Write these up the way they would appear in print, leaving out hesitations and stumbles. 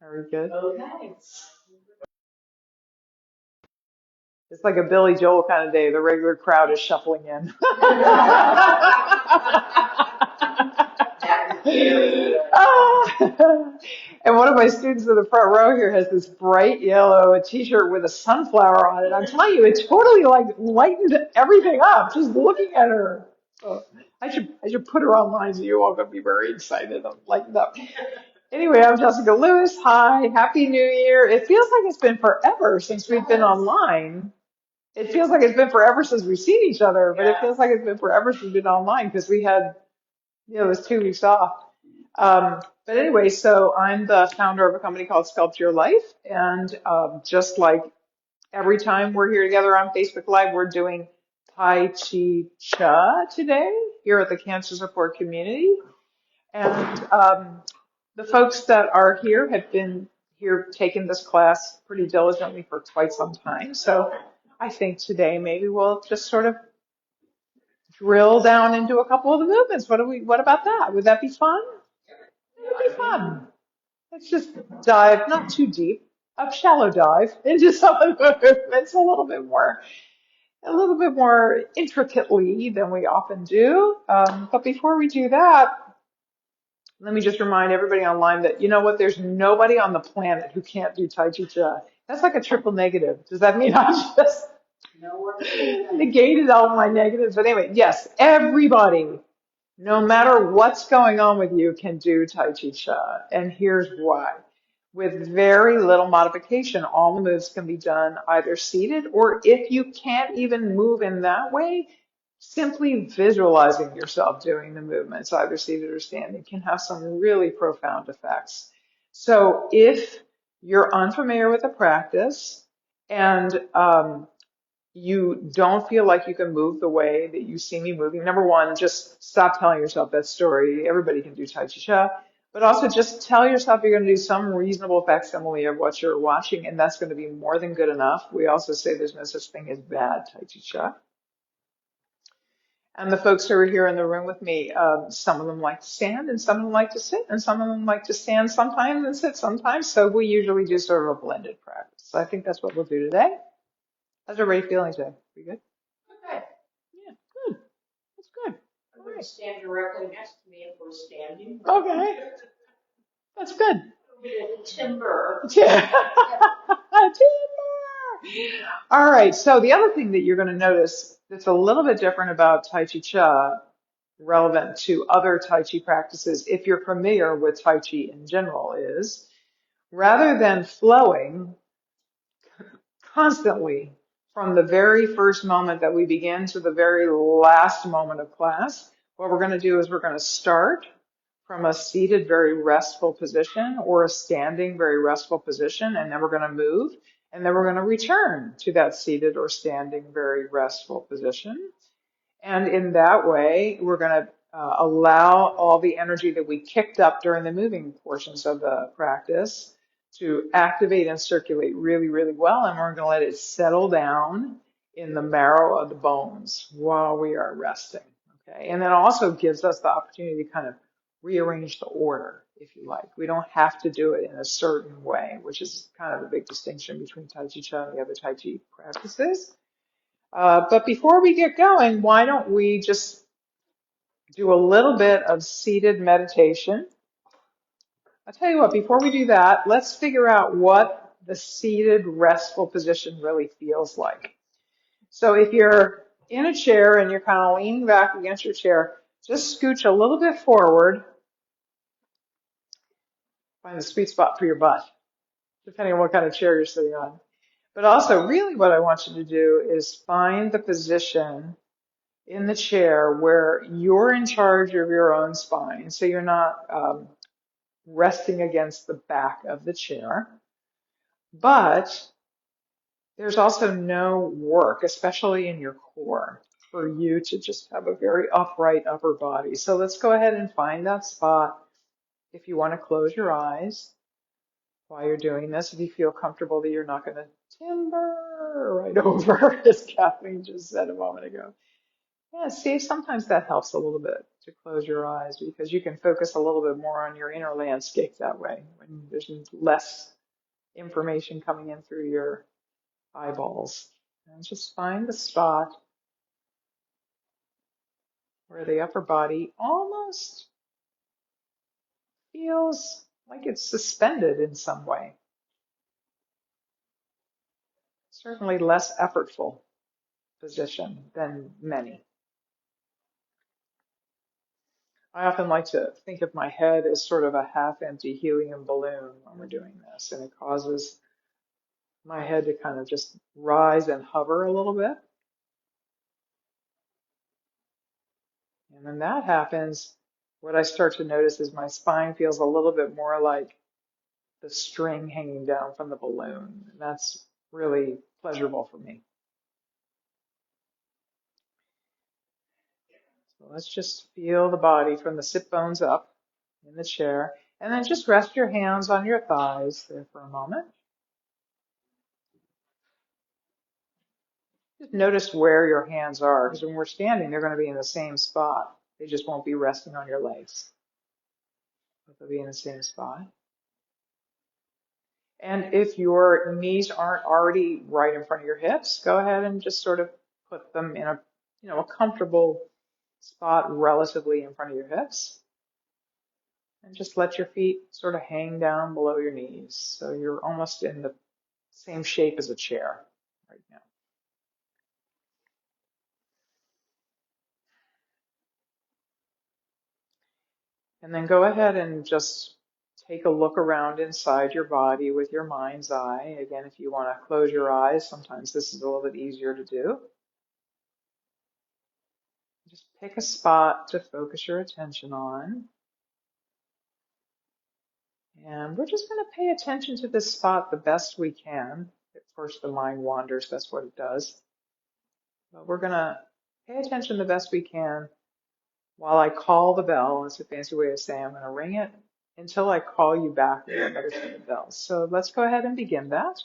Very good. Okay. It's like a Billy Joel kind of day. The regular crowd is shuffling in. That is very good. Ah. And one of my students in the front row here has this bright yellow t-shirt with a sunflower on it. I'm telling you, it totally like lightened everything up just looking at her. So I should put her online so you all gonna be very excited and lightened up. Anyway, I'm Jessica Lewis. Hi, Happy New Year. It feels like it's been forever since we've been online. It feels like it's been forever since we've seen each other, but it feels like it's been forever since we've been online because we had, those 2 weeks off. But anyway, so I'm the founder of a company called Sculpt Your Life. And just like every time we're here together on Facebook Live, we're doing Tai Chi Cha today here at the Cancer Support Community. And the folks that are here have been here taking this class pretty diligently for quite some time. So I think today maybe we'll just sort of drill down into a couple of the movements. What about that? Would that be fun? It would be fun. Let's just dive, not too deep, a shallow dive into some of the movements a little bit more intricately than we often do. But before we do that, let me just remind everybody online that, you know what, there's nobody on the planet who can't do Tai Chi Cha. That's like a triple negative. Does that mean I just negated all my negatives? But anyway, yes, everybody, no matter what's going on with you, can do Tai Chi Cha. And here's why. With very little modification, all the moves can be done either seated, or if you can't even move in that way, simply visualizing yourself doing the movements, either seated or standing, can have some really profound effects. So if you're unfamiliar with the practice and you don't feel like you can move the way that you see me moving, number one, just stop telling yourself that story. Everybody can do Tai Chi Cha. But also just tell yourself you're going to do some reasonable facsimile of what you're watching, and that's going to be more than good enough. We also say there's no such thing as bad Tai Chi Cha. And the folks who are here in the room with me, some of them like to stand and some of them like to sit and some of them like to stand sometimes and sit sometimes. So we usually do sort of a blended practice. So I think that's what we'll do today. How's everybody feeling today? We good? Okay. Yeah, good. That's good. I'm All going to right. stand directly next to me if we're standing. Okay. That's good. It'll be a timber. Yeah. All right. So the other thing that you're going to notice that's a little bit different about Tai Chi Cha, relevant to other Tai Chi practices, if you're familiar with Tai Chi in general, is rather than flowing constantly from the very first moment that we begin to the very last moment of class, what we're going to do is we're going to start from a seated, very restful position or a standing, very restful position, and then we're going to move, and then we're going to return to that seated or standing, very restful position. And in that way, we're going to allow all the energy that we kicked up during the moving portions of the practice to activate and circulate really, really well. And we're going to let it settle down in the marrow of the bones while we are resting. Okay. And that also gives us the opportunity to kind of rearrange the order, if you like. We don't have to do it in a certain way, which is kind of a big distinction between Tai Chi Cha and the other Tai Chi practices. But before we get going, why don't we just do a little bit of seated meditation? I'll tell you what, before we do that, let's figure out what the seated restful position really feels like. So if you're in a chair and you're kind of leaning back against your chair, just scooch a little bit forward. Find the sweet spot for your butt, depending on what kind of chair you're sitting on. But also, really what I want you to do is find the position in the chair where you're in charge of your own spine. So you're not resting against the back of the chair. But there's also no work, especially in your core, for you to just have a very upright upper body. So let's go ahead and find that spot. If you want to close your eyes while you're doing this, if you feel comfortable that you're not going to timber right over, as Kathleen just said a moment ago. Yeah, see, sometimes that helps a little bit. to close your eyes because you can focus a little bit more on your inner landscape that way when there's less information coming in through your eyeballs. And just find the spot where the upper body almost feels like it's suspended in some way. Certainly less effortful position than many. I often like to think of my head as sort of a half-empty helium balloon when we're doing this, and it causes my head to kind of just rise and hover a little bit. And when that happens, what I start to notice is my spine feels a little bit more like the string hanging down from the balloon. And that's really pleasurable for me. So let's just feel the body from the sit bones up in the chair. And then just rest your hands on your thighs there for a moment. Just notice where your hands are, because when we're standing, they're going to be in the same spot. They just won't be resting on your legs, but they'll be in the same spot. And if your knees aren't already right in front of your hips, go ahead and just sort of put them in a comfortable spot relatively in front of your hips. And just let your feet sort of hang down below your knees. So you're almost in the same shape as a chair right now. And then go ahead and just take a look around inside your body with your mind's eye. Again, if you want to close your eyes, sometimes this is a little bit easier to do. Just pick a spot to focus your attention on. And we're just going to pay attention to this spot the best we can. At first, the mind wanders, that's what it does. But we're going to pay attention the best we can while I call the bell. It's a fancy way of saying I'm going to ring it until I call you back with another set of bells. So let's go ahead and begin that.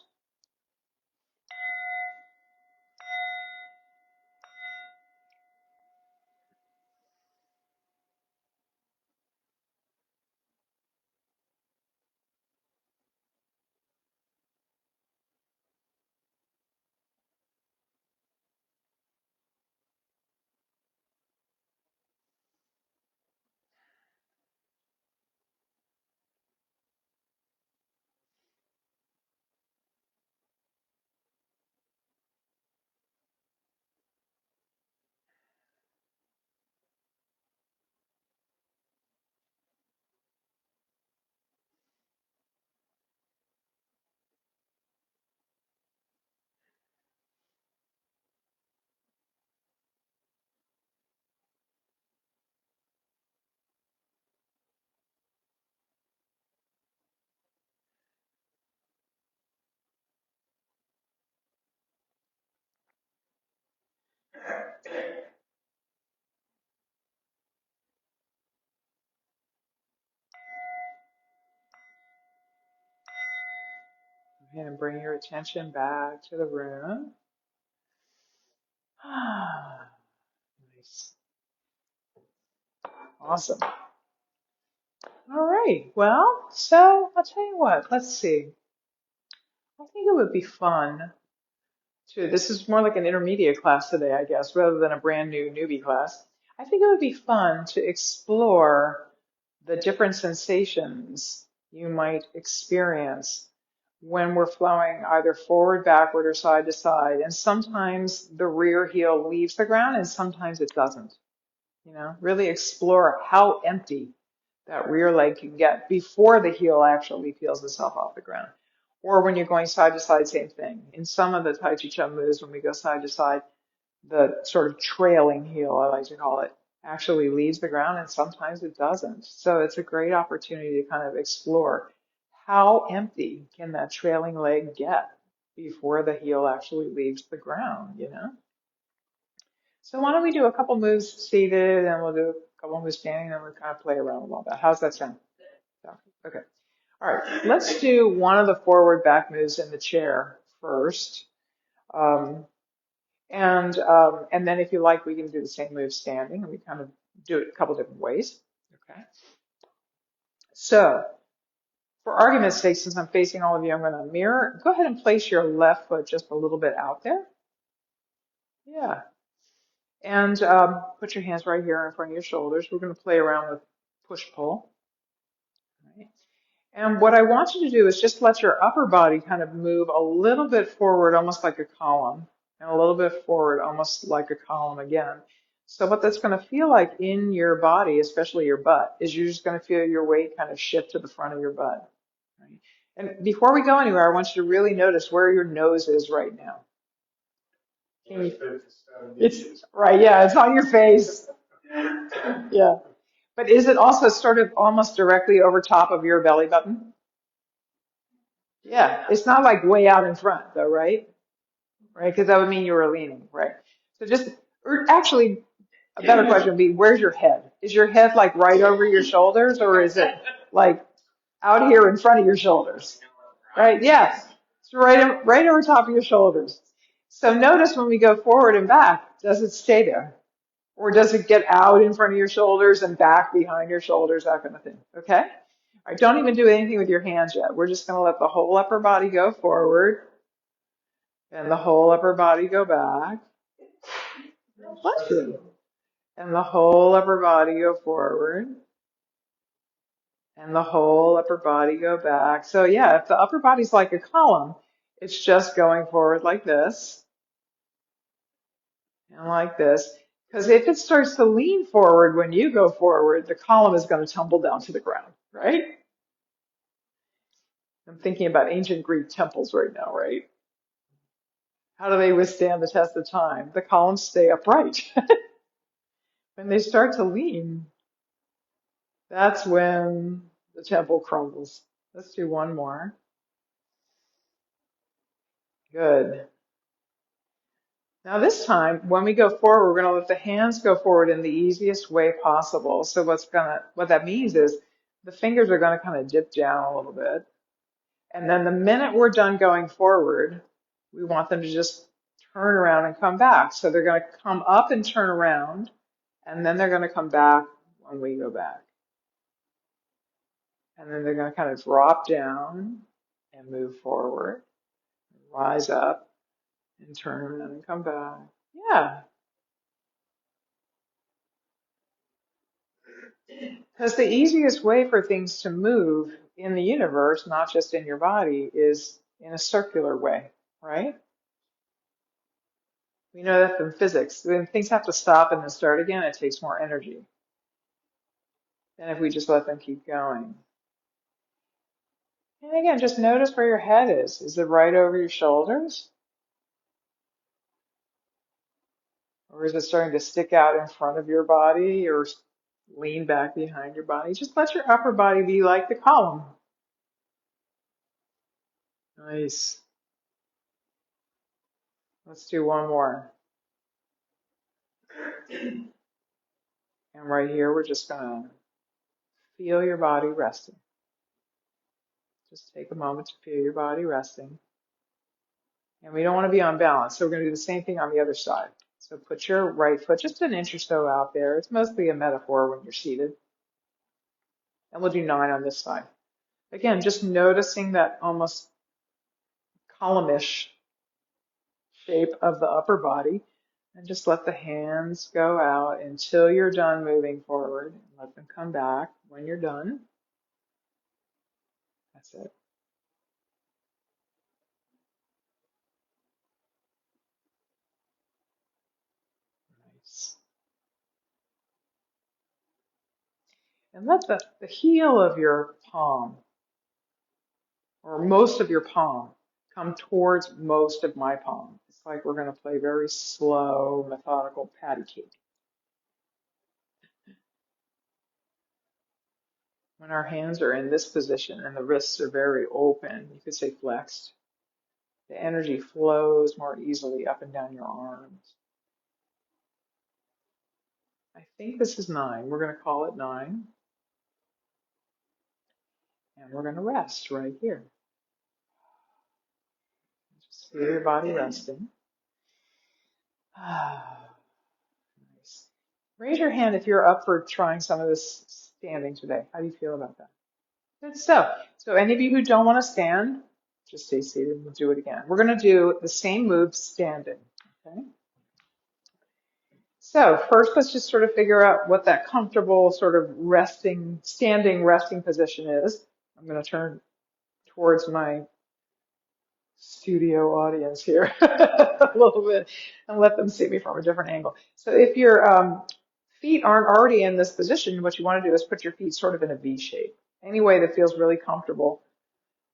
Go ahead and bring your attention back to the room. Nice. Awesome. All right. Well, so I'll tell you what, let's see. I think it would be fun this is more like an intermediate class today, I guess, rather than a brand new newbie class. I think it would be fun to explore the different sensations you might experience when we're flowing either forward, backward, or side to side. And sometimes the rear heel leaves the ground and sometimes it doesn't. Really explore how empty that rear leg can get before the heel actually peels itself off the ground. Or when you're going side to side, same thing. In some of the Tai Chi Chuan moves, when we go side to side, the sort of trailing heel, I like to call it, actually leaves the ground and sometimes it doesn't. So it's a great opportunity to kind of explore how empty can that trailing leg get before the heel actually leaves the ground. So why don't we do a couple moves seated and we'll do a couple moves standing and we'll kind of play around with all that. How's that sound? Okay. All right. Let's do one of the forward back moves in the chair first. Um, and then if you like, we can do the same move standing and we kind of do it a couple different ways. Okay. So, for argument's sake, since I'm facing all of you, I'm going to mirror. Go ahead and place your left foot just a little bit out there. Yeah. And put your hands right here in front of your shoulders. We're going to play around with push-pull. Right? And what I want you to do is just let your upper body kind of move a little bit forward, almost like a column, and a little bit forward, almost like a column again. So what that's going to feel like in your body, especially your butt, is you're just going to feel your weight kind of shift to the front of your butt. Right? And before we go anywhere, I want you to really notice where your nose is right now. It's right, yeah, it's on your face. Yeah. But is it also sort of almost directly over top of your belly button? Yeah, it's not like way out in front though, right? Right, because that would mean you were leaning, right? So just, or actually, a better question would be, where's your head? Is your head like right over your shoulders, or is it like out here in front of your shoulders? Right? Yes, it's right over top of your shoulders. So notice when we go forward and back, does it stay there? Or does it get out in front of your shoulders and back behind your shoulders, that kind of thing? Okay? All right, don't even do anything with your hands yet. We're just going to let the whole upper body go forward and the whole upper body go back. Bless you. And the whole upper body go forward and the whole upper body go back. So yeah, if the upper body's like a column, it's just going forward like this and like this. Because if it starts to lean forward when you go forward, the column is going to tumble down to the ground, right? I'm thinking about ancient Greek temples right now, right? How do they withstand the test of time? The columns stay upright. When they start to lean, that's when the temple crumbles. Let's do one more. Good. Now this time, when we go forward, we're going to let the hands go forward in the easiest way possible. So what that means is the fingers are going to kind of dip down a little bit. And then the minute we're done going forward, we want them to just turn around and come back. So they're going to come up and turn around, and then they're going to come back when we go back. And then they're going to kind of drop down and move forward, rise up and turn around and come back. Yeah, because the easiest way for things to move in the universe, not just in your body, is in a circular way, right? We know that from physics. When things have to stop and then start again, it takes more energy than if we just let them keep going. And again, just notice where your head is. Is it right over your shoulders? Or is it starting to stick out in front of your body or lean back behind your body? Just let your upper body be like the column. Nice. Let's do one more. And right here, we're just going to feel your body resting. Just take a moment to feel your body resting. And we don't want to be unbalanced, so we're going to do the same thing on the other side. So put your right foot just an inch or so out there. It's mostly a metaphor when you're seated. And we'll do 9 on this side. Again, just noticing that almost column-ish shape of the upper body. And just let the hands go out until you're done moving forward. Let them come back when you're done. That's it. Nice. And let the heel of your palm, or most of your palm, come towards most of my palm. It's like we're going to play very slow, methodical patty cake. When our hands are in this position and the wrists are very open, you could say flexed, the energy flows more easily up and down your arms. I think this is 9. We're going to call it 9. And we're going to rest right here. Just feel your body resting. Ah, nice. Raise your hand if you're up for trying some of this standing today. How do you feel about that? Good stuff. So any of you who don't want to stand, just stay seated and we'll do it again. We're going to do the same move standing. Okay. So first, let's just sort of figure out what that comfortable sort of resting, standing resting position is. I'm going to turn towards my studio audience here a little bit and let them see me from a different angle. So if your feet aren't already in this position, what you want to do is put your feet sort of in a V shape, any way that feels really comfortable,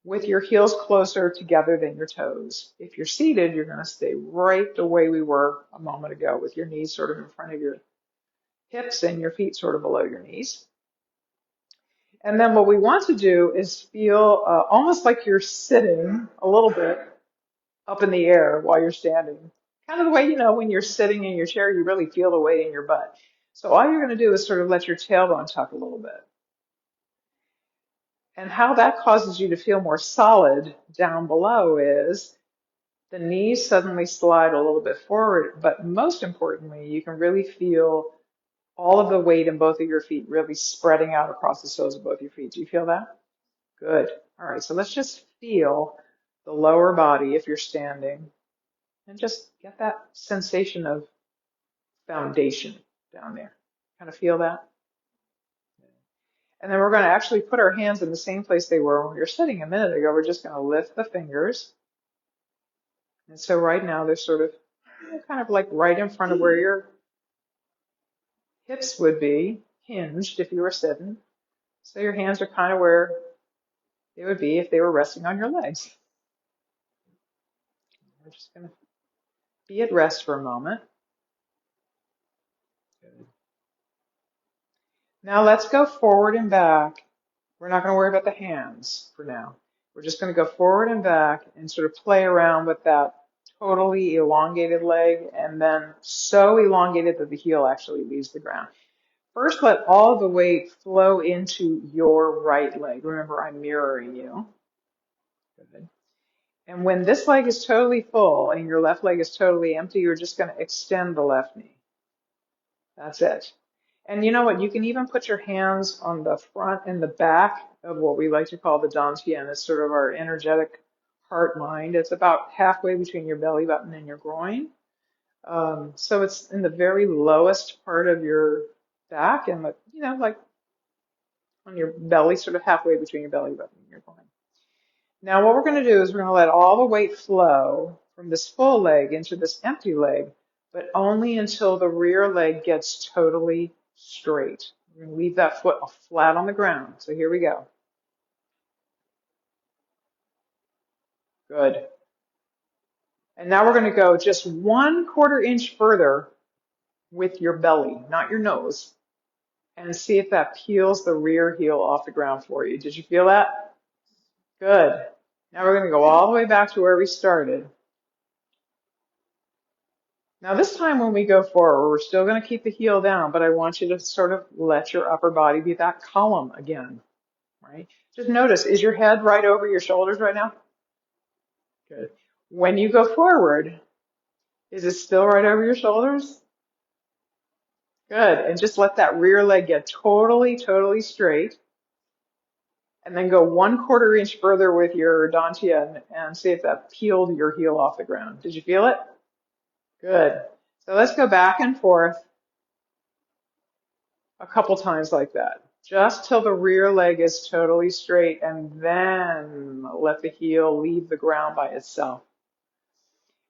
with your heels closer together than your toes. If you're seated, you're going to stay right the way we were a moment ago, with your knees sort of in front of your hips and your feet sort of below your knees. And then what we want to do is feel almost like you're sitting a little bit up in the air while you're standing. Kind of the way, when you're sitting in your chair, you really feel the weight in your butt. So all you're going to do is sort of let your tailbone tuck a little bit. And how that causes you to feel more solid down below is the knees suddenly slide a little bit forward, but most importantly, you can really feel all of the weight in both of your feet really spreading out across the soles of both your feet. Do you feel that? Good. All right, so let's just feel the lower body if you're standing and just get that sensation of foundation down there. Kind of feel that? And then we're going to actually put our hands in the same place they were when we were sitting a minute ago. We're just going to lift the fingers. And so right now they're sort of kind of like right in front of where your hips would be, hinged if you were sitting. So your hands are kind of where they would be if they were resting on your legs. We're just going to be at rest for a moment. Good. Now let's go forward and back. We're not going to worry about the hands for now. We're just going to go forward and back and sort of play around with that totally elongated leg, and then so elongated that the heel actually leaves the ground. First, let all the weight flow into your right leg. Remember, I'm mirroring you. Good. And when this leg is totally full and your left leg is totally empty, you're just going to extend the left knee. That's it. And you know what? You can even put your hands on the front and the back of what we like to call the dantian. It's sort of our energetic heart mind. It's about halfway between your belly button and your groin. So it's in the very lowest part of your back and, like on your belly, sort of halfway between your belly button and your groin. Now what we're going to do is we're going to let all the weight flow from this full leg into this empty leg, but only until the rear leg gets totally straight. We're going to leave that foot flat on the ground. So here we go. Good. And now we're going to go just 1/4 inch further with your belly, not your nose, and see if that peels the rear heel off the ground for you. Did you feel that? Good. Now we're going to go all the way back to where we started. Now this time when we go forward, we're still going to keep the heel down, but I want you to sort of let your upper body be that column again, right? Just notice, is your head right over your shoulders right now? Good. When you go forward, is it still right over your shoulders? Good. And just let that rear leg get totally, totally straight. And then go 1/4 inch further with your dantian and see if that peeled your heel off the ground. Did you feel it? Good. So let's go back and forth a couple times like that, just till the rear leg is totally straight, and then let the heel leave the ground by itself.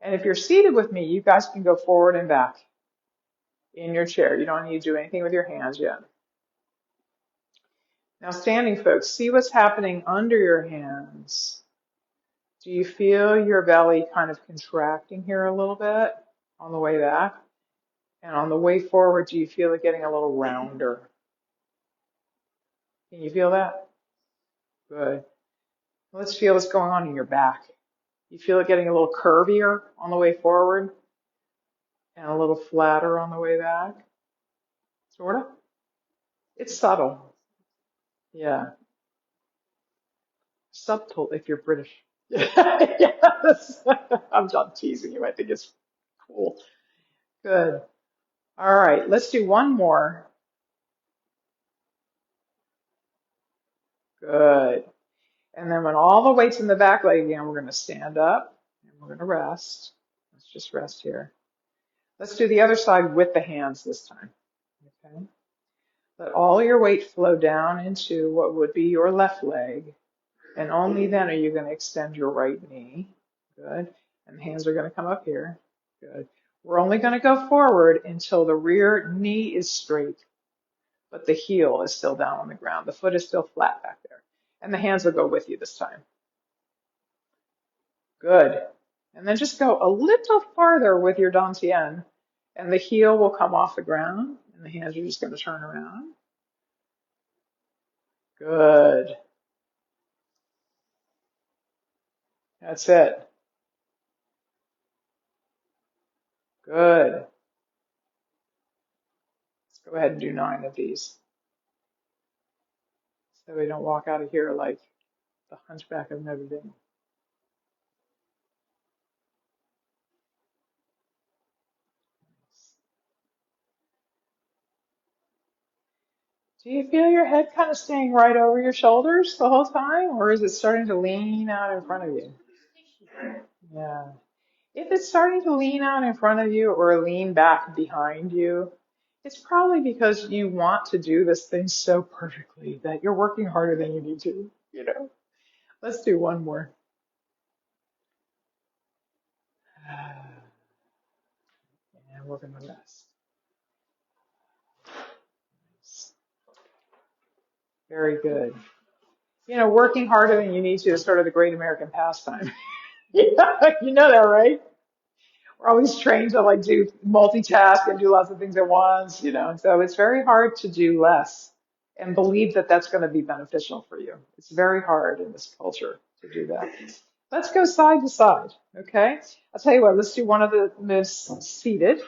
And if you're seated with me, you guys can go forward and back in your chair. You don't need to do anything with your hands yet. Now standing folks, see what's happening under your hands. Do you feel your belly kind of contracting here a little bit on the way back? And on the way forward, do you feel it getting a little rounder? Can you feel that? Good. Let's feel what's going on in your back. You feel it getting a little curvier on the way forward and a little flatter on the way back? Sort of? It's subtle. Yeah. Subtle if you're British. Yes. I'm not teasing you. I think it's cool. Good. All right, let's do one more. Good. And then when all the weight's in the back leg again, we're going to stand up and we're going to rest. Let's just rest here. Let's do the other side with the hands this time. Okay. Let all your weight flow down into what would be your left leg. And only then are you going to extend your right knee. Good. And the hands are going to come up here. Good. We're only going to go forward until the rear knee is straight, but the heel is still down on the ground. The foot is still flat back there. And the hands will go with you this time. Good. And then just go a little farther with your dantian, and the heel will come off the ground, and the hands are just going to turn around. Good. That's it. Good. Let's go ahead and do 9 of these so we don't walk out of here like the Hunchback of Notre Dame. Do you feel your head kind of staying right over your shoulders the whole time, or is it starting to lean out in front of you? Yeah. If it's starting to lean out in front of you or lean back behind you, it's probably because you want to do this thing so perfectly that you're working harder than you need to, you know? Let's do one more. And we're going to rest. Very good. You know, working harder than you need to is sort of the great American pastime. You know that, right? We're always trained to like do multitask and do lots of things at once, you know. So it's very hard to do less and believe that that's going to be beneficial for you. It's very hard in this culture to do that. Let's go side to side, okay? I'll tell you what, let's do one of the moves seated,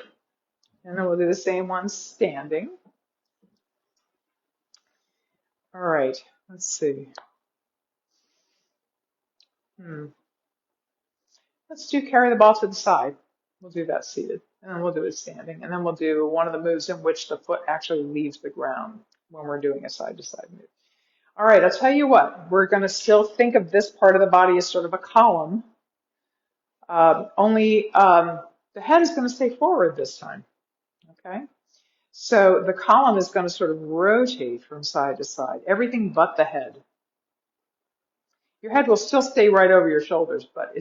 and then we'll do the same one standing. All right, let's see. Let's do carry the ball to the side. We'll do that seated, and then we'll do it standing, and then we'll do one of the moves in which the foot actually leaves the ground when we're doing a side to side move. All right, I'll tell you what, we're going to still think of this part of the body as sort of a column, only the head is going to stay forward this time, okay? So the column is going to sort of rotate from side to side, everything but the head. Your head will still stay right over your shoulders, but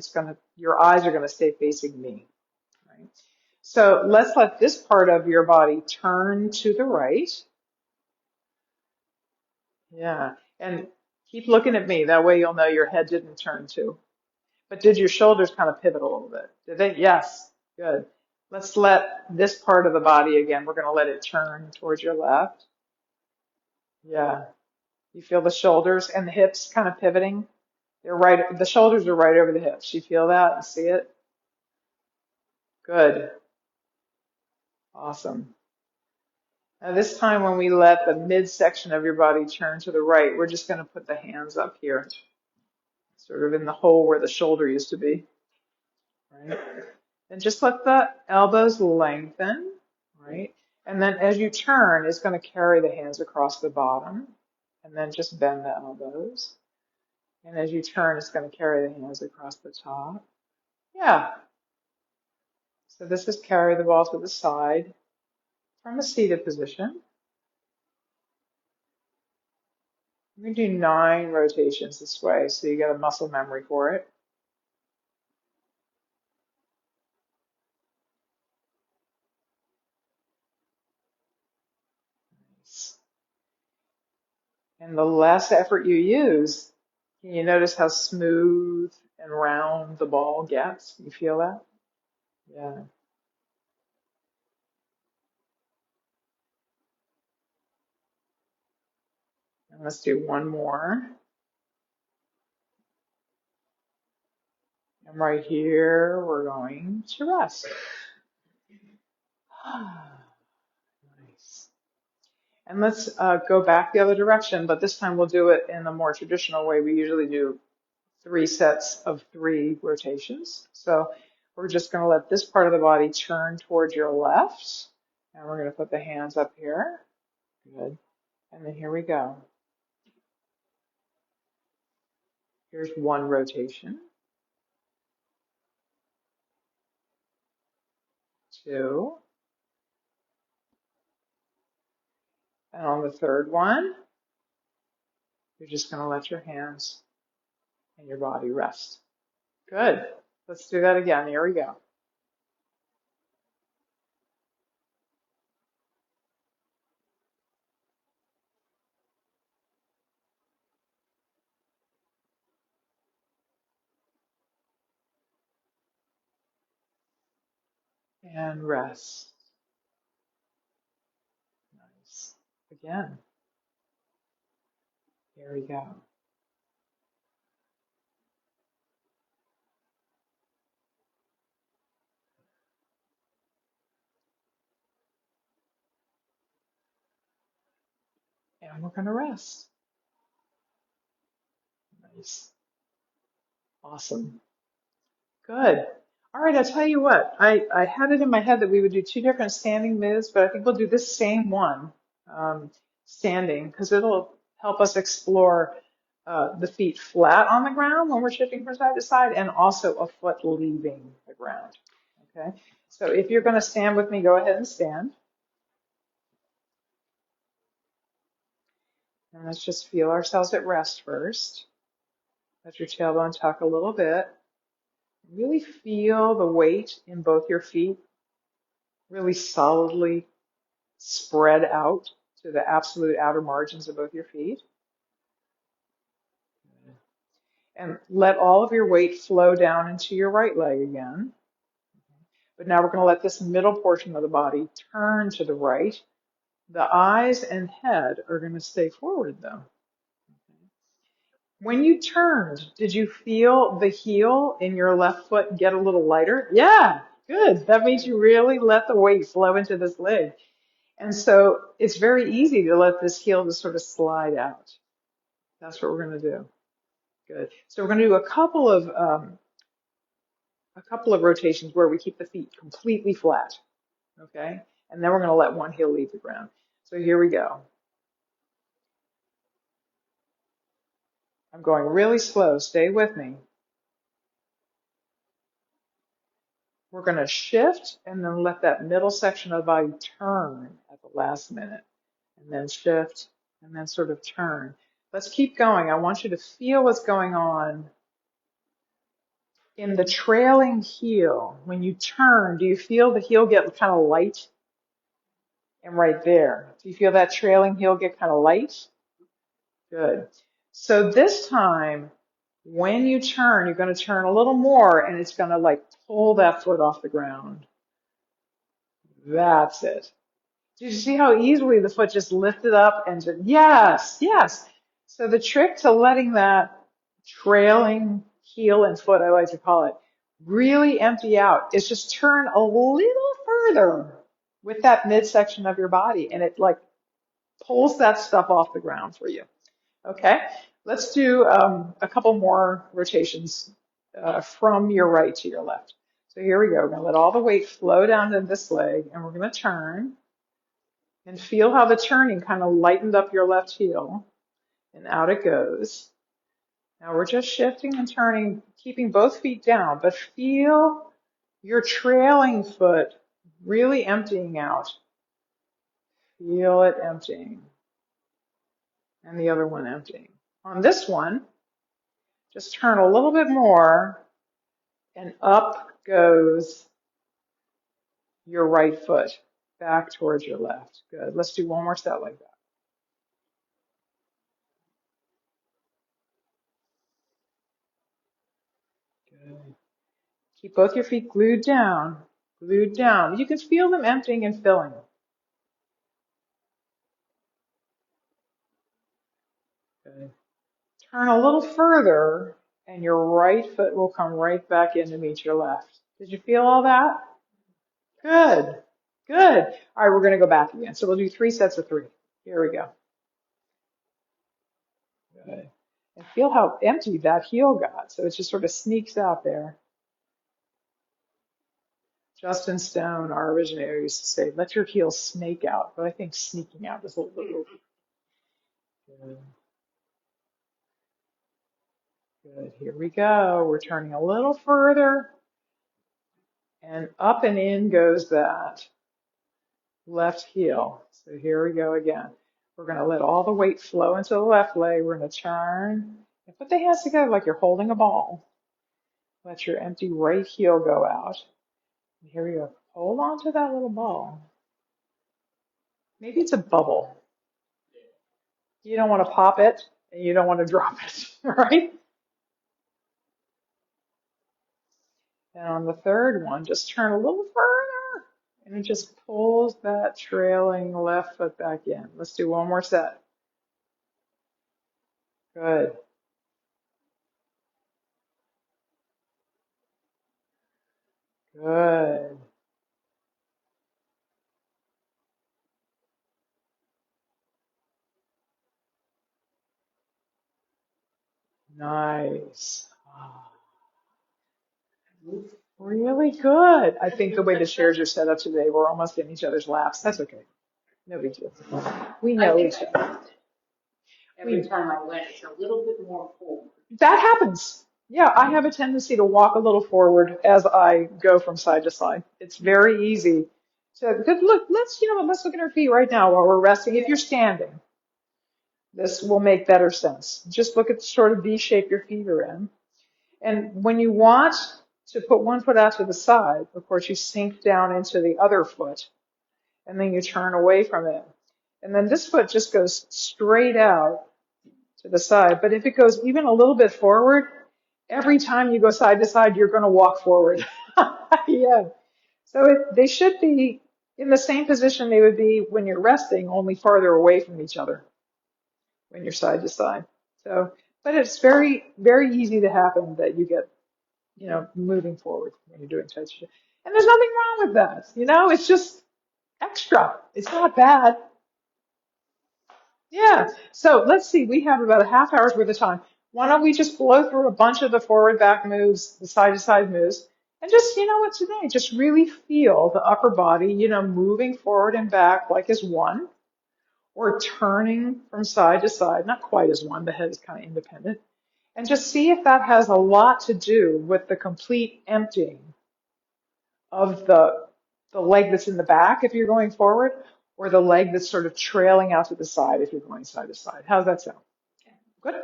your eyes are going to stay facing me. Right? So let's let this part of your body turn to the right. Yeah. And keep looking at me. That way you'll know your head didn't turn too. But did your shoulders kind of pivot a little bit? Did they? Yes. Good. Let's let this part of the body again, we're going to let it turn towards your left. Yeah. You feel the shoulders and the hips kind of pivoting? They're right, the shoulders are right over the hips. You feel that and see it? Good. Awesome. Now this time when we let the midsection of your body turn to the right, we're just going to put the hands up here, sort of in the hole where the shoulder used to be, right? And just let the elbows lengthen, right? And then as you turn, it's going to carry the hands across the bottom, and then just bend the elbows. And as you turn, it's going to carry the hands across the top. Yeah. So this is carry the ball to the side from a seated position. We do 9 rotations this way, so you get a muscle memory for it. And the less effort you use, can you notice how smooth and round the ball gets? You feel that? Yeah. And let's do one more. And right here, we're going to rest. Nice. And let's go back the other direction, but this time we'll do it in the more traditional way. We usually do 3 sets of 3 rotations. So we're just going to let this part of the body turn towards your left, And we're going to put the hands up here. Good. And then here we go. Here's one rotation, two, and on the third one, you're just going to let your hands and your body rest. Good. Let's do that again. Here we go. And rest. Nice. Again. Here we go. And we're going to rest. Nice. Awesome. Good. All right, I'll tell you what. I had it in my head that we would do two different standing moves, but I think we'll do this same one standing because it'll help us explore the feet flat on the ground when we're shifting from side to side and also a foot leaving the ground. Okay, so if you're going to stand with me, go ahead and stand. And let's just feel ourselves at rest first. Let your tailbone tuck a little bit. Really feel the weight in both your feet really solidly spread out to the absolute outer margins of both your feet. And let all of your weight flow down into your right leg again. But now we're going to let this middle portion of the body turn to the right. The eyes and head are going to stay forward though. When you turned, did you feel the heel in your left foot get a little lighter? Yeah, good. That means you really let the weight flow into this leg. And so it's very easy to let this heel just sort of slide out. That's what we're going to do. Good. So we're going to do a couple of rotations where we keep the feet completely flat. Okay. And then we're going to let one heel leave the ground. So here we go. I'm going really slow. Stay with me. We're going to shift and then let that middle section of the body turn at the last minute. And then shift and then sort of turn. Let's keep going. I want you to feel what's going on in the trailing heel. When you turn, do you feel the heel get kind of light? And right there. Do you feel that trailing heel get kind of light? Good. So this time, when you turn, you're going to turn a little more and it's going to like pull that foot off the ground. That's it. Did you see how easily the foot just lifted up and just, yes, yes. So the trick to letting that trailing heel and foot, I like to call it, really empty out is just turn a little further with that midsection of your body and it like pulls that stuff off the ground for you. Okay, let's do a couple more rotations from your right to your left. So here we go. We're going to let all the weight flow down to this leg and we're going to turn. And feel how the turning kind of lightened up your left heel. And out it goes. Now we're just shifting and turning, keeping both feet down, but feel your trailing foot really emptying out. Feel it emptying. And the other one emptying. On this one, just turn a little bit more and up goes your right foot back towards your left. Good. Let's do one more set like that. Good. Keep both your feet glued down, glued down. You can feel them emptying and filling. Good. Turn a little further and your right foot will come right back in to meet your left. Did you feel all that? Good. Good. All right, we're going to go back again. So we'll do 3 sets of 3. Here we go. Good. And feel how empty that heel got. So it just sort of sneaks out there. Justin Stone, our originator, used to say, let your heels snake out. But I think sneaking out is a little good. Good. Here we go. We're turning a little further, and up and in goes that left heel. So here we go again. We're going to let all the weight flow into the left leg. We're going to turn and put the hands together like you're holding a ball. Let your empty right heel go out. And here we go. Hold on to that little ball. Maybe it's a bubble. You don't want to pop it and you don't want to drop it, right? And on the third one, just turn a little further and it just pulls that trailing left foot back in. Let's do one more set. Good. Good. Nice. Ah, really good. I think the way the chairs are set up today, we're almost in each other's laps. That's okay. No big deal. We I know think each I other. noticed it. Every time I went, it's a little bit more forward. That happens. Yeah, I have a tendency to walk a little forward as I go from side to side. It's very easy. So good look, let's look at our feet right now while we're resting. If you're standing, this will make better sense. Just look at the sort of V shape your feet are in. And when you want to put one foot out to the side, of course, you sink down into the other foot and then you turn away from it. And then this foot just goes straight out to the side. But if it goes even a little bit forward, every time you go side to side, you're going to walk forward. Yeah. So they should be in the same position they would be when you're resting, only farther away from each other when you're side to side. So, but it's very, very easy to happen that you get, moving forward when you're doing Tai Chi. And there's nothing wrong with that. It's just extra. It's not bad. Yeah. So let's see. We have about a half hour's worth of time. Why don't we just blow through a bunch of the forward back moves, the side to side moves, and just, you know what, today, just really feel the upper body, moving forward and back like as one, or turning from side to side, not quite as one, the head is kind of independent, and just see if that has a lot to do with the complete emptying of the leg that's in the back if you're going forward, or the leg that's sort of trailing out to the side if you're going side to side. How's that sound? Good?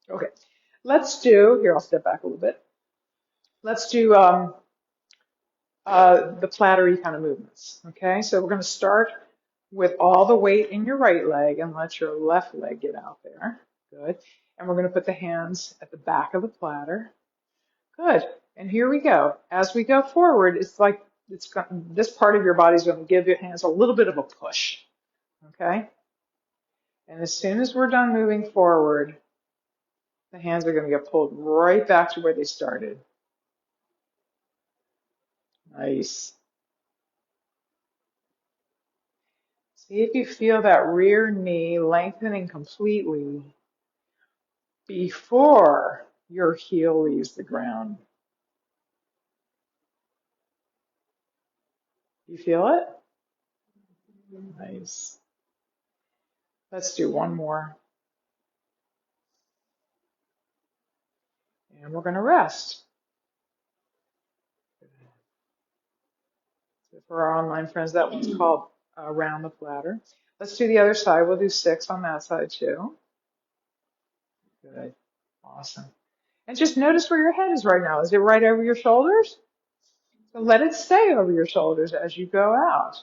Okay. Here, I'll step back a little bit. Let's do the plattery kind of movements. Okay, so we're going to start with all the weight in your right leg and let your left leg get out there. Good. And we're going to put the hands at the back of the platter. Good. And here we go. As we go forward, it's like this part of your body is going to give your hands a little bit of a push. Okay? And as soon as we're done moving forward, the hands are going to get pulled right back to where they started. Nice. See if you feel that rear knee lengthening completely before your heel leaves the ground. You feel it? Nice. Let's do one more. And we're going to rest. So for our online friends, that one's called Around the Platter. Let's do the other side. We'll do 6 on that side too. Good. Awesome. And just notice where your head is right now. Is it right over your shoulders? So let it stay over your shoulders as you go out.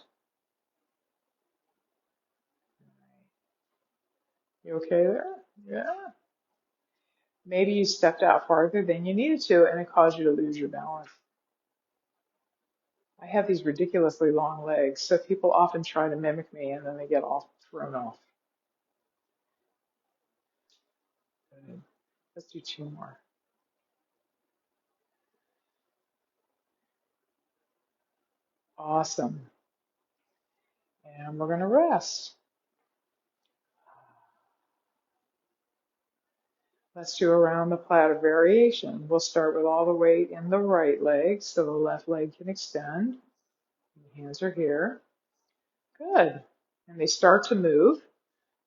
You okay there? Yeah. Maybe you stepped out farther than you needed to and it caused you to lose your balance. I have these ridiculously long legs, so people often try to mimic me and then they get all thrown off. Good. Let's do 2 more. Awesome. And we're going to rest. Let's do around the platter variation. We'll start with all the weight in the right leg so the left leg can extend. Hands are here. Good. And they start to move,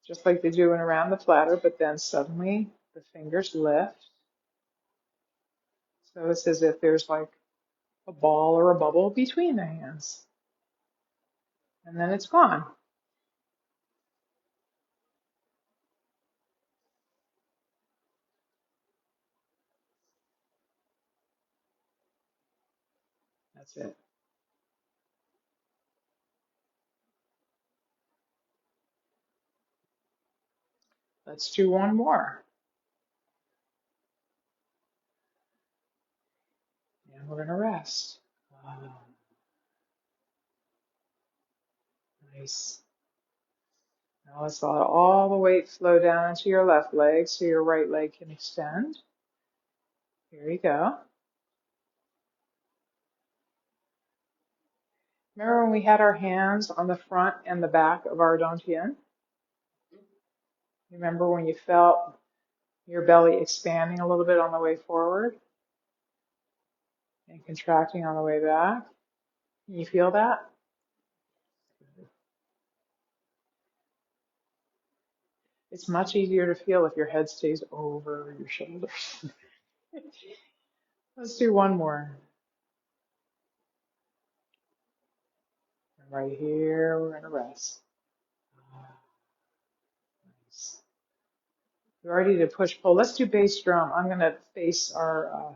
just like they do in around the platter, but then suddenly the fingers lift. So it's as if there's like a ball or a bubble between the hands. And then it's gone. That's it. Let's do one more. And we're going to rest. Wow, nice. Now let's let all the weight flow down into your left leg so your right leg can extend. Here you go. Remember when we had our hands on the front and the back of our dantian? Remember when you felt your belly expanding a little bit on the way forward and contracting on the way back? Can you feel that? It's much easier to feel if your head stays over your shoulders. Let's do one more. Right here, we're going to rest. Nice. We're ready to push pull. Let's do bass drum. I'm going to face our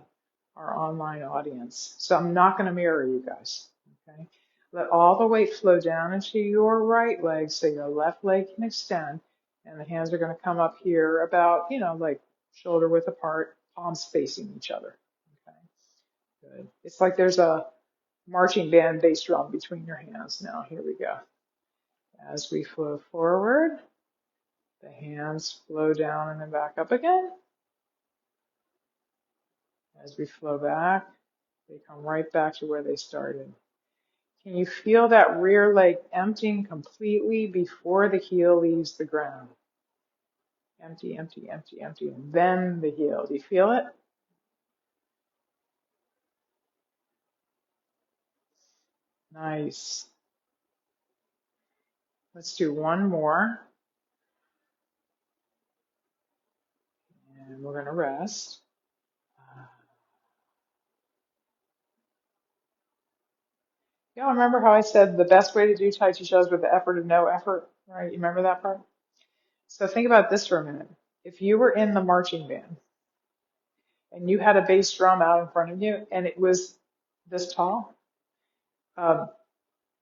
online audience. So I'm not going to mirror you guys. Okay. Let all the weight flow down into your right leg so your left leg can extend. And the hands are going to come up here about, like shoulder width apart, palms facing each other. Okay. Good. It's like there's a marching band bass drum between your hands. Now, here we go. As we flow forward, the hands flow down and then back up again. As we flow back, they come right back to where they started. Can you feel that rear leg emptying completely before the heel leaves the ground? Empty, empty, empty, empty, and then the heel. Do you feel it? Nice. Let's do one more. And we're going to rest. Y'all remember how I said the best way to do Tai Chi Chu's with the effort of no effort, right? You remember that part? So think about this for a minute. If you were in the marching band and you had a bass drum out in front of you and it was this tall, um,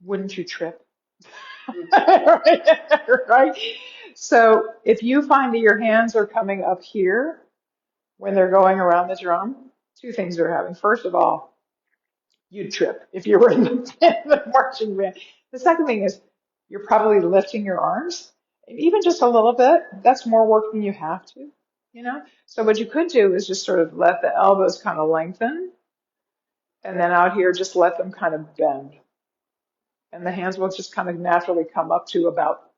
wouldn't you trip? Right? So if you find that your hands are coming up here when they're going around the drum, two things are happening. First of all, you'd trip if you were in the marching band. The second thing is you're probably lifting your arms, and even just a little bit. That's more work than you have to. So what you could do is just sort of let the elbows kind of lengthen, and then out here just let them kind of bend, and the hands will just kind of naturally come up to about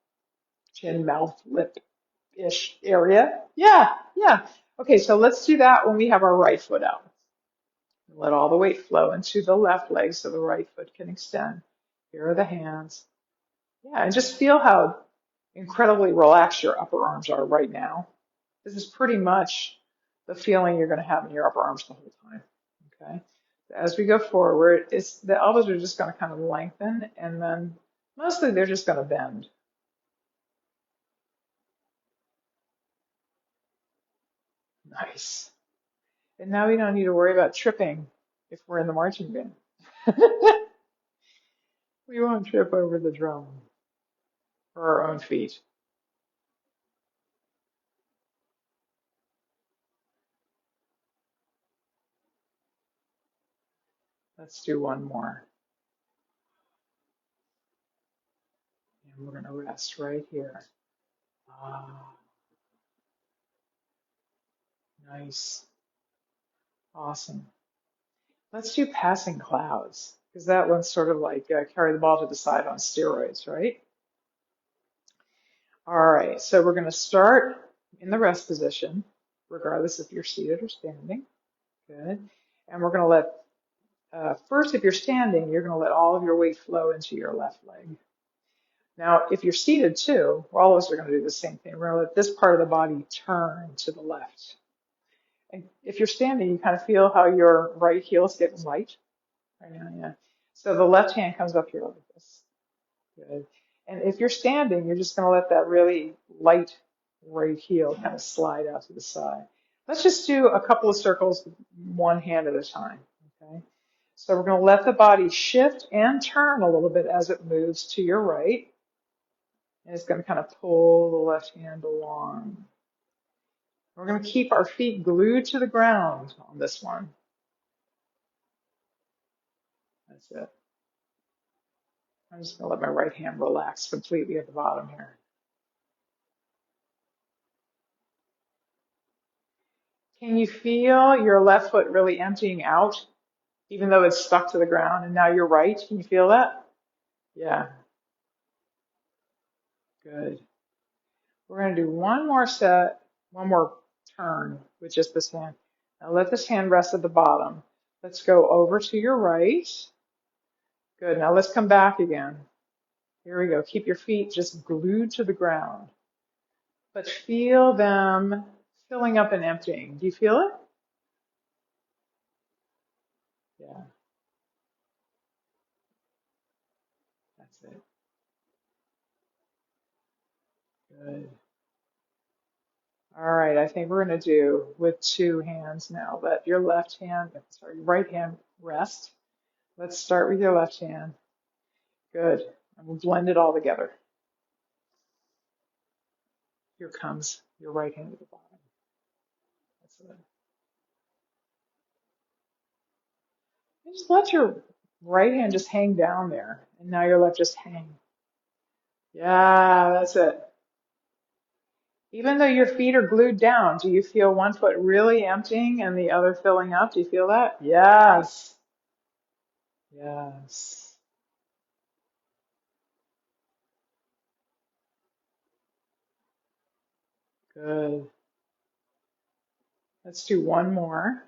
chin, mouth, lip-ish area. Yeah, yeah. Okay, so let's do that when we have our right foot out. Let all the weight flow into the left leg so the right foot can extend. Here are the hands. Yeah, and just feel how incredibly relaxed your upper arms are right now. This is pretty much the feeling you're going to have in your upper arms the whole time. Okay. As we go forward, the elbows are just going to kind of lengthen, and then mostly they're just going to bend. Nice. And now we don't need to worry about tripping if we're in the marching band. We won't trip over the drum or our own feet. Let's do one more. And we're going to rest right here. Ah, nice. Awesome. Let's do passing clouds, because that one's sort of like carry the ball to the side on steroids, right? All right, so we're going to start in the rest position, regardless if you're seated or standing. Good. And we're going to let First, if you're standing, you're going to let all of your weight flow into your left leg. Now, if you're seated too, all of us are going to do the same thing. We're going to let this part of the body turn to the left. And if you're standing, you kind of feel how your right heel is getting light right now, yeah. So the left hand comes up here like this. Good. And if you're standing, you're just going to let that really light right heel kind of slide out to the side. Let's just do a couple of circles, one hand at a time. Okay. So we're going to let the body shift and turn a little bit as it moves to your right. And it's going to kind of pull the left hand along. We're going to keep our feet glued to the ground on this one. That's it. I'm just going to let my right hand relax completely at the bottom here. Can you feel your left foot really emptying out, even though it's stuck to the ground? And now you're right. Can you feel that? Yeah, good. We're going to do one more set, one more turn with just this hand. Now let this hand rest at the bottom. Let's go over to your right. Good. Now let's come back again. Here we go. Keep your feet just glued to the ground, but feel them filling up and emptying. Do you feel it? Yeah, that's it. Good. All right, I think we're going to do with two hands now. Let your your right hand rest. Let's start with your left hand. Good. And we'll blend it all together. Here comes your right hand at the bottom. That's it. And just let your right hand just hang down there. And now your left just hang. Yeah, that's it. Even though your feet are glued down, do you feel one foot really emptying and the other filling up? Do you feel that? Yes. Yes. Good. Let's do one more.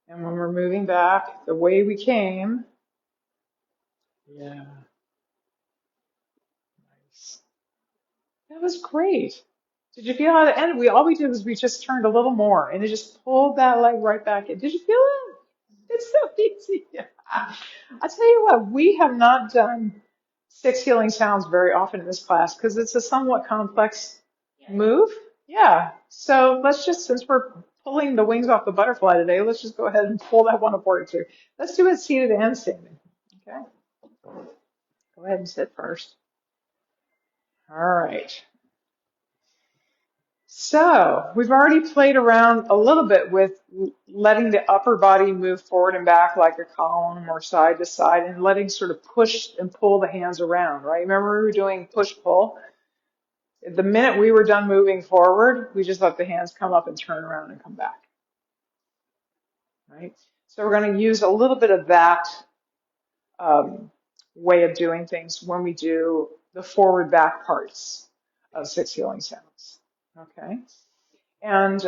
And when we're moving back the way we came, yeah, nice. That was great. Did you feel how it ended? All we did was we just turned a little more and it just pulled that leg right back in. Did you feel it? It's so easy. Yeah. I tell you what, we have not done six healing sounds very often in this class because it's a somewhat complex move. Yeah. So let's just, since we're pulling the wings off the butterfly today, let's just go ahead and pull that one apart too. Let's do it seated and standing. Okay. Go ahead and sit first. All right. So we've already played around a little bit with letting the upper body move forward and back like a column or side to side and letting sort of push and pull the hands around, right? Remember we were doing push pull? The minute we were done moving forward, we just let the hands come up and turn around and come back, right? So we're going to use a little bit of that way of doing things when we do the forward back parts of six healing sounds, okay? And,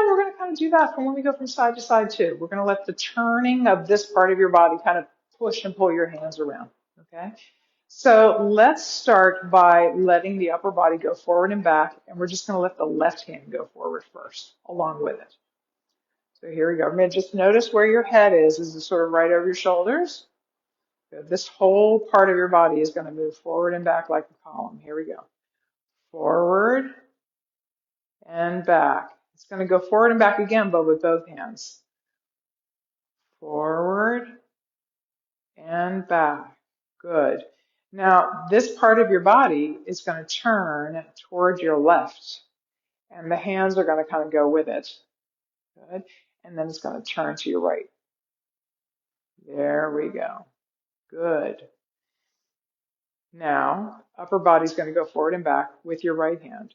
we're going to kind of do that from when we go from side to side too. We're going to let the turning of this part of your body kind of push and pull your hands around. Okay. So let's start by letting the upper body go forward and back. And we're just going to let the left hand go forward first along with it. So here we go. Remember, just notice where your head is. Is it sort of right over your shoulders? Good. This whole part of your body is going to move forward and back like a column. Here we go. Forward and back. It's going to go forward and back again, but with both hands. Forward and back. Good. Now, this part of your body is going to turn toward your left, and the hands are going to kind of go with it. Good. And then it's going to turn to your right. There we go. Good. Now, upper body's going to go forward and back with your right hand.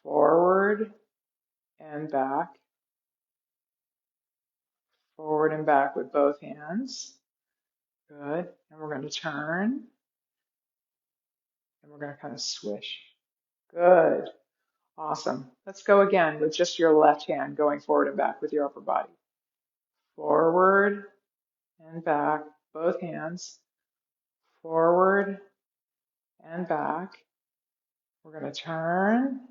Forward and back. Forward and back with both hands. Good. And we're going to turn and we're going to kind of swish. Good. Awesome. Let's go again with just your left hand going forward and back with your upper body. forward and back, both hands, forward and back. We're going to turn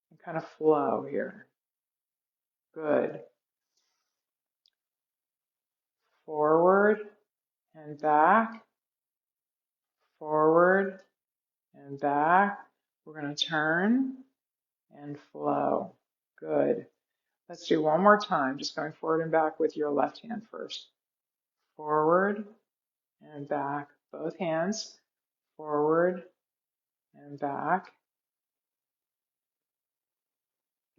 and kind of flow here. Good. Forward and back, forward and back. We're going to turn and flow. Good. Let's do one more time, just going forward and back with your left hand first. Forward and back, both hands, forward and back.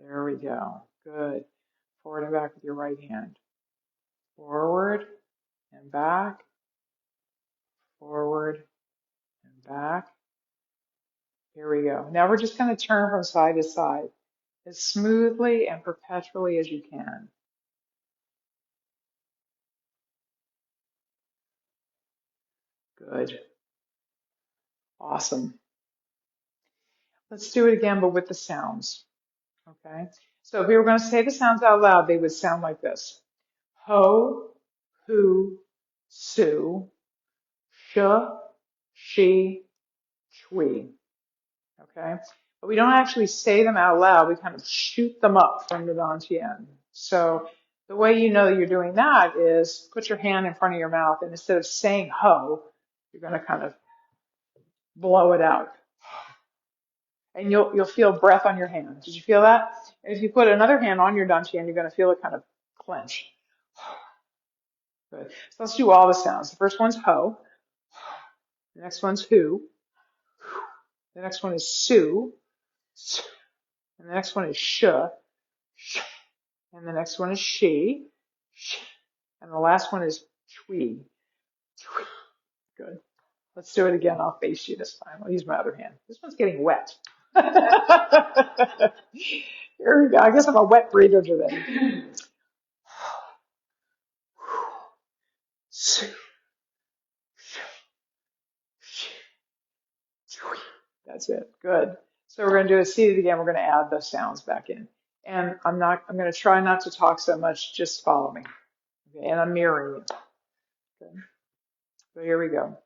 There we go. Good. Forward and back with your right hand. Forward and back, forward and back. Here we go. Now we're just going to turn from side to side as smoothly and perpetually as you can. Good. Awesome. Let's do it again, but with the sounds. Okay? So if we were going to say the sounds out loud, they would sound like this. Ho, hu, su, sh, she, chui. Okay? But we don't actually say them out loud. We kind of shoot them up from the dantian. So the way you know that you're doing that is put your hand in front of your mouth, and instead of saying ho, you're going to kind of blow it out. And you'll feel breath on your hand. Did you feel that? And if you put another hand on your dantian, you're going to feel it kind of clench. Good. So let's do all the sounds. The first one's ho. The next one's hu. The next one is su. And the next one is sh. And the next one is she. And the last one is chui. Good. Let's do it again. I'll face you this time. I'll use my other hand. This one's getting wet. Here we go. I guess I'm a wet breather today. That's it. Good. So we're going to do it seated again. We're going to add those sounds back in. And I'm going to try not to talk so much. Just follow me. Okay. And I'm mirroring you. Okay. So here we go.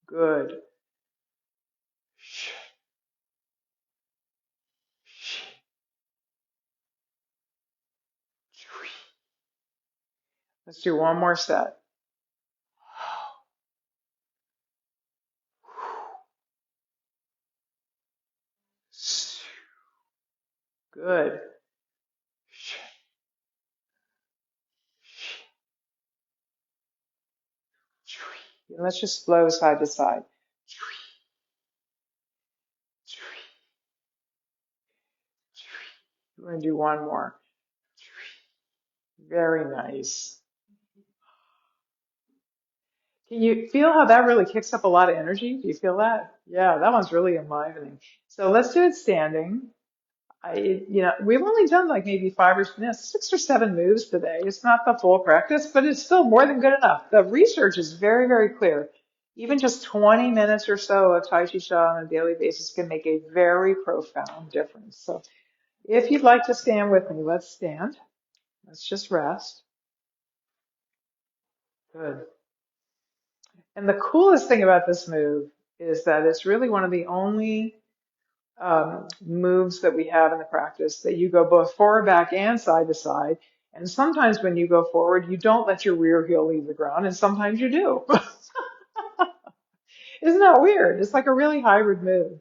Good. Let's do one more set. Good. And let's just flow side to side. We're going to do one more. Very nice. Can you feel how that really kicks up a lot of energy? Do you feel that? Yeah, that one's really enlivening. So let's do it standing. We've only done like maybe 6 or 7 moves today. It's not the full practice, but it's still more than good enough. The research is very, very clear. Even just 20 minutes or so of Tai Chi Chuan on a daily basis can make a very profound difference. So if you'd like to stand with me, let's stand. Let's just rest. Good. And the coolest thing about this move is that it's really one of the only moves that we have in the practice that you go both forward, back, and side to side. And sometimes when you go forward, you don't let your rear heel leave the ground, and sometimes you do. Isn't that weird? It's like a really hybrid move.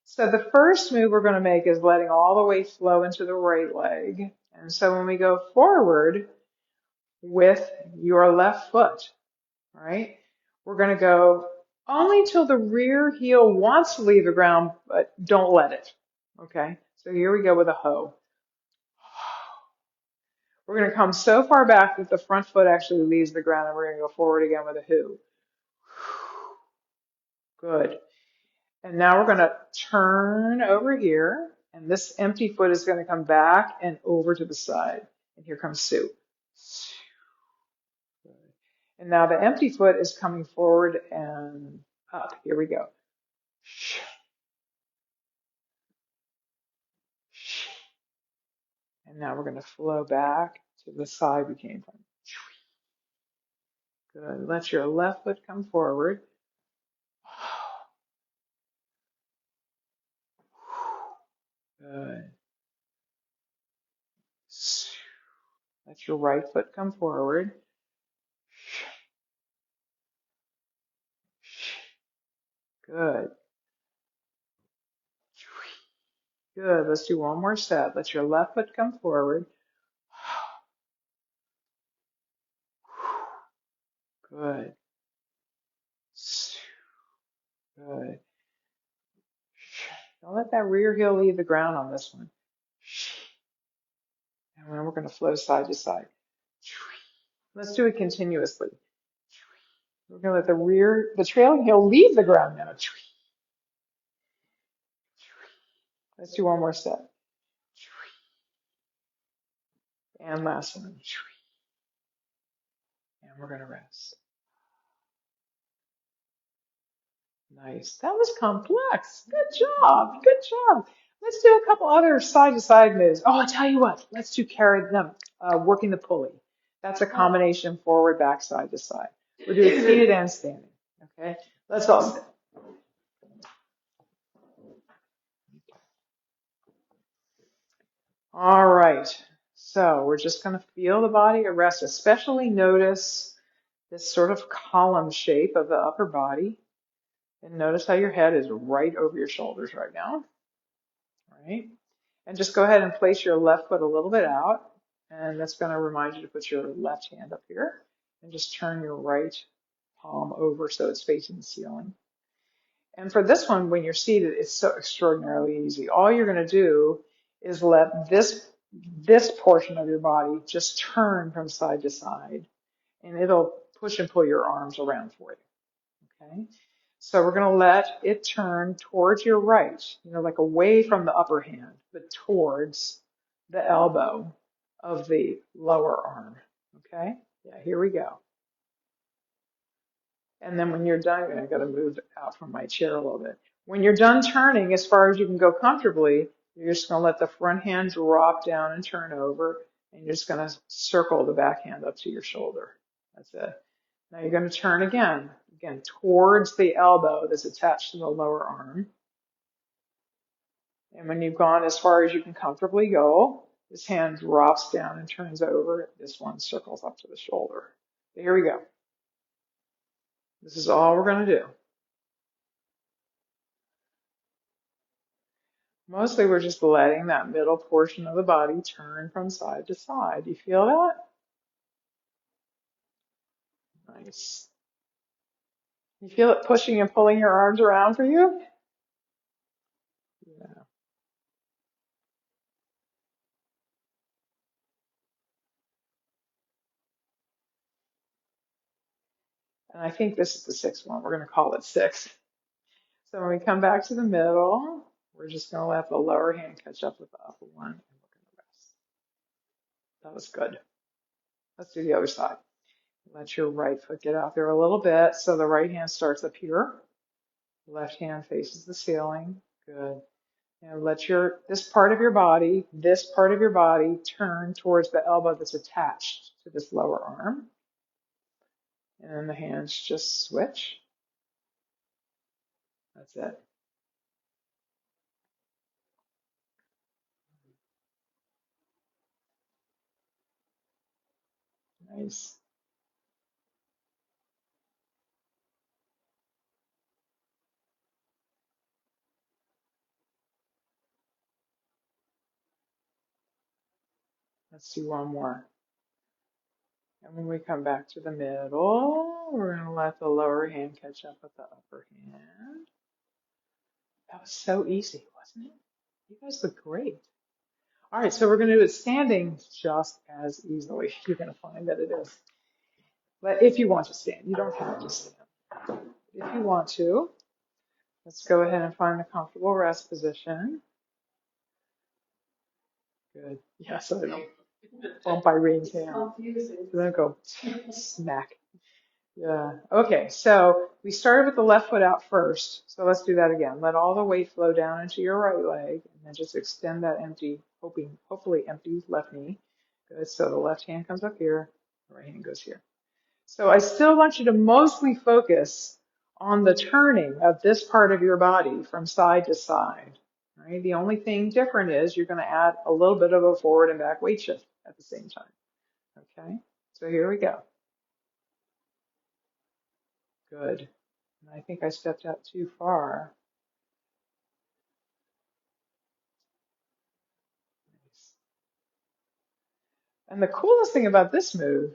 So the first move we're going to make is letting all the weight flow into the right leg. And so when we go forward with your left foot, right, we're going to go only till the rear heel wants to leave the ground, but don't let it. Okay, so here we go with a ho. We're going to come so far back that the front foot actually leaves the ground, and we're going to go forward again with a hu. Good. And now we're going to turn over here, and this empty foot is going to come back and over to the side. And here comes su. And now the empty foot is coming forward and up. Here we go. And now we're going to flow back to the side we came from. Good. Let your left foot come forward. Good. Let your right foot come forward. Good. Good. Let's do one more set. Let your left foot come forward. Good. Good. Don't let that rear heel leave the ground on this one. And then we're going to flow side to side. Let's do it continuously. We're going to let the trailing heel leave the ground now. Let's do one more set. And last one. And we're going to rest. Nice. That was complex. Good job. Good job. Let's do a couple other side to side moves. Oh, I tell you what. Let's do carry them, working the pulley. That's a combination forward, back, side to side. We're doing seated and standing. Okay. Let's all sit. All right. So we're just going to feel the body at rest, especially notice this sort of column shape of the upper body. And notice how your head is right over your shoulders right now. All right. And just go ahead and place your left foot a little bit out. And that's going to remind you to put your left hand up here. And just turn your right palm over so it's facing the ceiling. And for this one, when you're seated, it's so extraordinarily easy. All you're going to do is let this portion of your body just turn from side to side. And it'll push and pull your arms around for you. Okay? So we're going to let it turn towards your right, like away from the upper hand, but towards the elbow of the lower arm. Okay? Yeah, here we go. And then when you're done, I got to move out from my chair a little bit. When you're done turning as far as you can go comfortably, you're just going to let the front hand drop down and turn over, and you're just going to circle the back hand up to your shoulder. That's it. Now you're going to turn again towards the elbow that's attached to the lower arm. And when you've gone as far as you can comfortably go, this hand drops down and turns over. This one circles up to the shoulder. Here we go. This is all we're going to do. Mostly we're just letting that middle portion of the body turn from side to side. Do you feel that? Nice. You feel it pushing and pulling your arms around for you? Yeah. And I think this is the sixth one. We're going to call it 6. So when we come back to the middle, we're just going to let the lower hand catch up with the upper one, and we're going to rest. That was good. Let's do the other side. Let your right foot get out there a little bit. So the right hand starts up here. Left hand faces the ceiling. Good. And let this part of your body turn towards the elbow that's attached to this lower arm. And then the hands just switch. That's it. Nice. Let's do one more. And when we come back to the middle, we're going to let the lower hand catch up with the upper hand. That was so easy, wasn't it? You guys look great. All right, so we're going to do it standing just as easily. You're going to find that it is. But if you want to stand, you don't have to stand. If you want to, let's go ahead and find a comfortable rest position. Good. Yeah, so I don't bump Irene's hand. So then go smack. Yeah. Okay, so we started with the left foot out first. So let's do that again. Let all the weight flow down into your right leg and then just extend that empty, hopefully empty left knee. Good. So the left hand comes up here, the right hand goes here. So I still want you to mostly focus on the turning of this part of your body from side to side. Right? The only thing different is you're going to add a little bit of a forward and back weight shift at the same time. Okay? So here we go. Good. And I think I stepped out too far. And the coolest thing about this move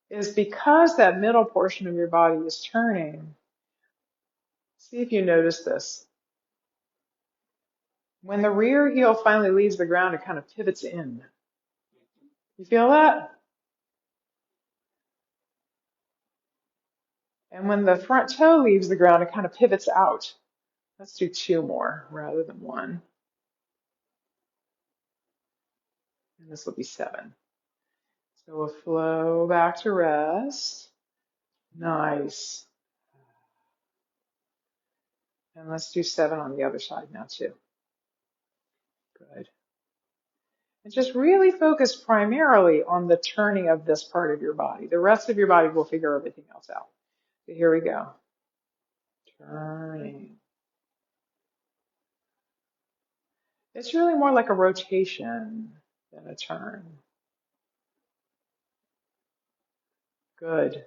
is because that middle portion of your body is turning, see if you notice this. When the rear heel finally leaves the ground, it kind of pivots in. You feel that? And when the front toe leaves the ground, it kind of pivots out. Let's do two more rather than one. And this will be seven. So we'll flow back to rest. Nice. And let's do seven on the other side now too. Good. And just really focus primarily on the turning of this part of your body. The rest of your body will figure everything else out. So here we go. Turning. It's really more like a rotation than a turn. Good.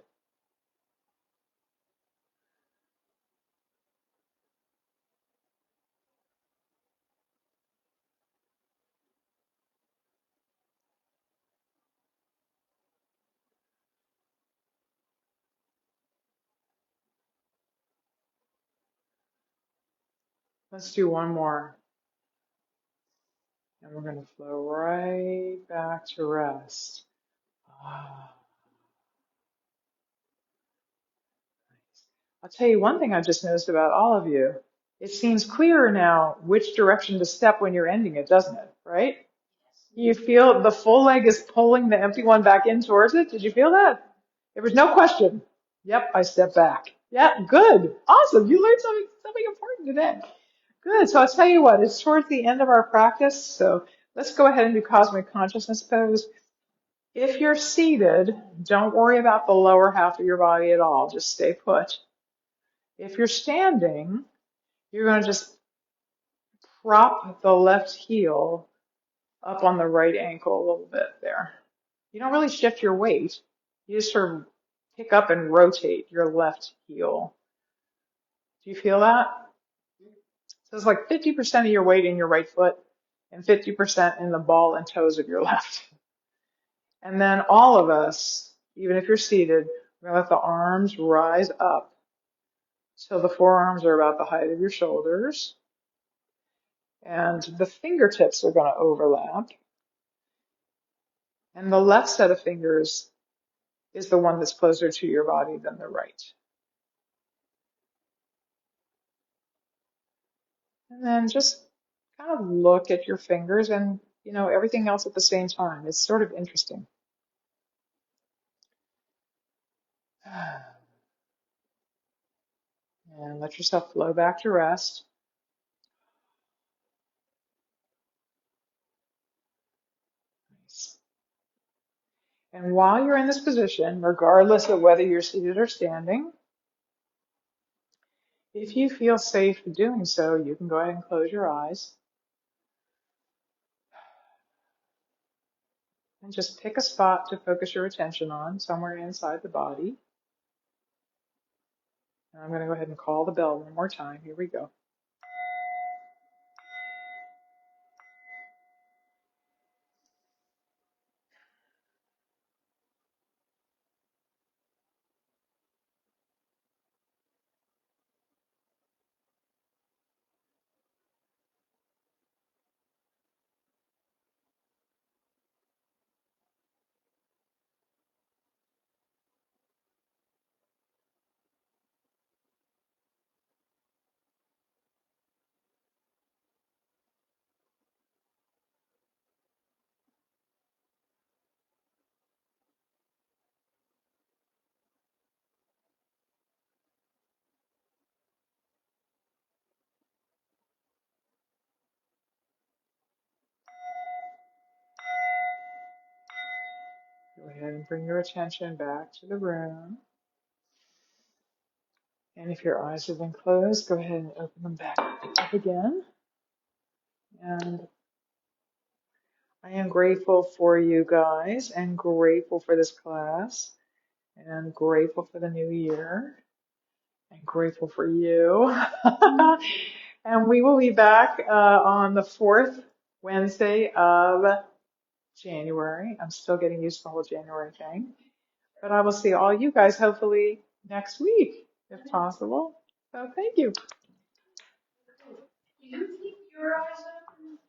Let's do one more. And we're going to flow right back to rest. Ah, nice. I'll tell you one thing I just noticed about all of you. It seems clearer now which direction to step when you're ending it, doesn't it? Right? You feel the full leg is pulling the empty one back in towards it. Did you feel that? There was no question. Yep, I step back. Yeah, good. Awesome. You learned something important today. Good. So I'll tell you what, it's towards the end of our practice. So let's go ahead and do cosmic consciousness pose. If you're seated, don't worry about the lower half of your body at all. Just stay put. If you're standing, you're going to just prop the left heel up on the right ankle a little bit there. You don't really shift your weight. You just sort of pick up and rotate your left heel. Do you feel that? So it's like 50% of your weight in your right foot and 50% in the ball and toes of your left. And then all of us, even if you're seated, we're going to let the arms rise up till the forearms are about the height of your shoulders. And the fingertips are going to overlap. And the left set of fingers is the one that's closer to your body than the right. And then just kind of look at your fingers and, everything else at the same time. It's sort of interesting. And let yourself flow back to rest. Nice. And while you're in this position, regardless of whether you're seated or standing, if you feel safe doing so, you can go ahead and close your eyes and just pick a spot to focus your attention on, somewhere inside the body. And I'm going to go ahead and call the bell one more time. Here we go. Go ahead and bring your attention back to the room. And if your eyes have been closed, go ahead and open them back up again. And I am grateful for you guys and grateful for this class and grateful for the new year and grateful for you. And we will be back on the fourth Wednesday of January. I'm still getting used to the whole January thing. But I will see all you guys hopefully next week, if possible. So thank you. Do you keep your eyes open?